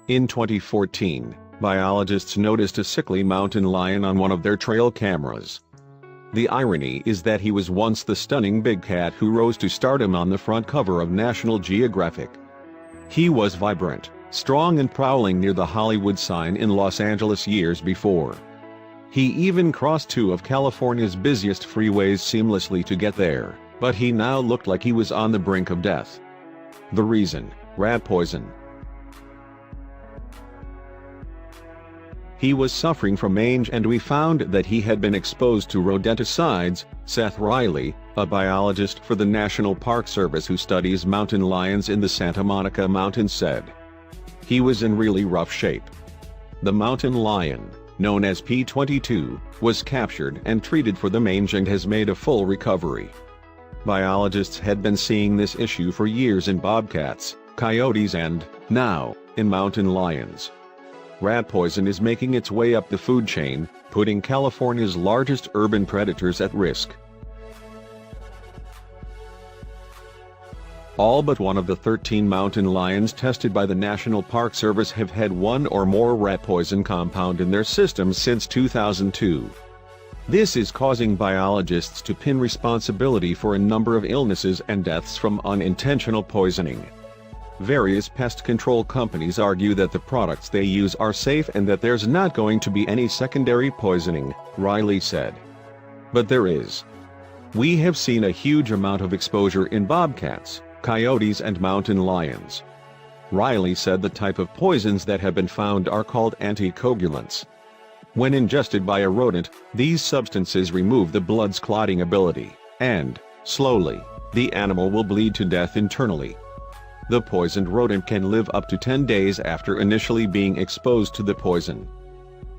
In 2014, biologists noticed a sickly mountain lion on one of their trail cameras. The irony is that he was once the stunning big cat who rose to stardom on the front cover of National Geographic. He was vibrant, strong and prowling near the Hollywood sign in Los Angeles years before. He even crossed two of California's busiest freeways seamlessly to get there, but he now looked like he was on the brink of death. The reason: rat poison. He was suffering from mange and we found that he had been exposed to rodenticides, Seth Riley, a biologist for the National Park Service who studies mountain lions in the Santa Monica Mountains, said. He was in really rough shape. The mountain lion, known as P22, was captured and treated for the mange and has made a full recovery. Biologists had been seeing this issue for years in bobcats, coyotes and, now, in mountain lions. Rat poison is making its way up the food chain, putting California's largest urban predators at risk. All but one of the 13 mountain lions tested by the National Park Service have had one or more rat poison compound in their systems since 2002. This is causing biologists to pin responsibility for a number of illnesses and deaths from unintentional poisoning. Various pest control companies argue that the products they use are safe and that there's not going to be any secondary poisoning, Riley said. But there is. We have seen a huge amount of exposure in bobcats, coyotes and mountain lions. Riley said the type of poisons that have been found are called anticoagulants. When ingested by a rodent, these substances remove the blood's clotting ability, and, slowly, the animal will bleed to death internally. The poisoned rodent can live up to 10 days after initially being exposed to the poison.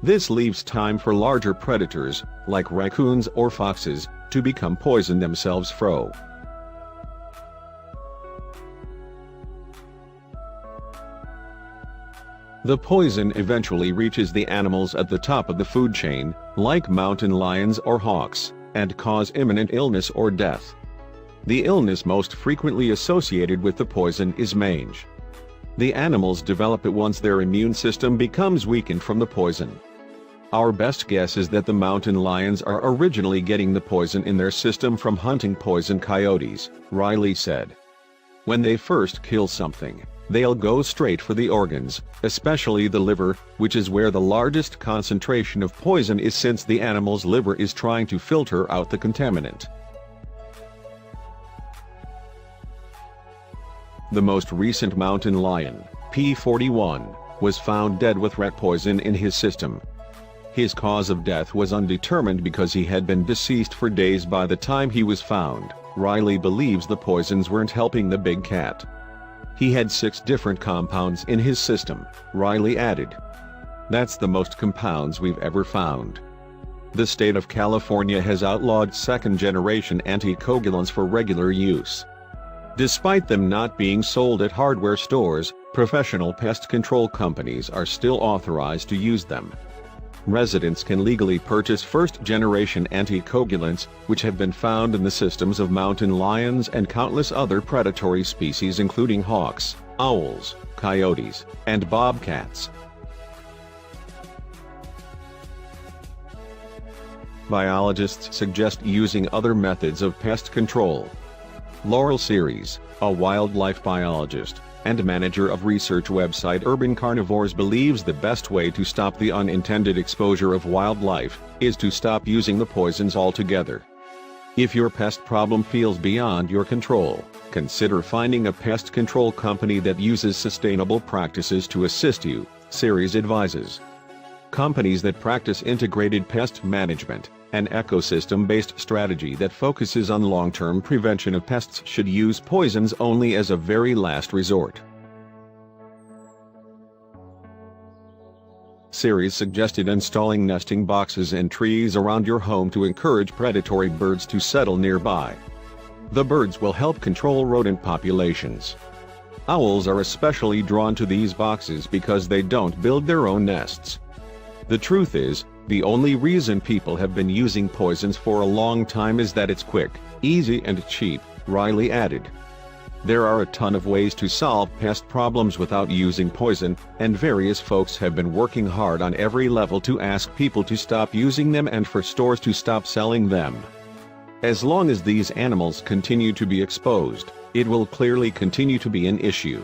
This leaves time for larger predators, like raccoons or foxes, to become poisoned themselves. The poison eventually reaches the animals at the top of the food chain, like mountain lions or hawks, and cause imminent illness or death. The illness most frequently associated with the poison is mange. The animals develop it once their immune system becomes weakened from the poison. Our best guess is that the mountain lions are originally getting the poison in their system from hunting poison coyotes, Riley said. When they first kill something, they'll go straight for the organs, especially the liver, which is where the largest concentration of poison is since the animal's liver is trying to filter out the contaminant. The most recent mountain lion, P41, was found dead with rat poison in his system. His cause of death was undetermined because he had been deceased for days by the time he was found. Riley believes the poisons weren't helping the big cat. He had 6 different compounds in his system, Riley added. That's the most compounds we've ever found. The state of California has outlawed second-generation anticoagulants for regular use. Despite them not being sold at hardware stores, professional pest control companies are still authorized to use them. Residents can legally purchase first-generation anticoagulants, which have been found in the systems of mountain lions and countless other predatory species including hawks, owls, coyotes, and bobcats. Biologists suggest using other methods of pest control. Laurel Series, a wildlife biologist and manager of research website Urban Carnivores, believes the best way to stop the unintended exposure of wildlife is to stop using the poisons altogether. If your pest problem feels beyond your control, consider finding a pest control company that uses sustainable practices to assist you, Series advises. Companies that practice integrated pest management, an ecosystem-based strategy that focuses on long-term prevention of pests, should use poisons only as a very last resort. Series suggested installing nesting boxes in trees around your home to encourage predatory birds to settle nearby. The birds will help control rodent populations. Owls are especially drawn to these boxes because they don't build their own nests. The truth is, the only reason people have been using poisons for a long time is that it's quick, easy and cheap, Riley added. There are a ton of ways to solve pest problems without using poison, and various folks have been working hard on every level to ask people to stop using them and for stores to stop selling them. As long as these animals continue to be exposed, it will clearly continue to be an issue.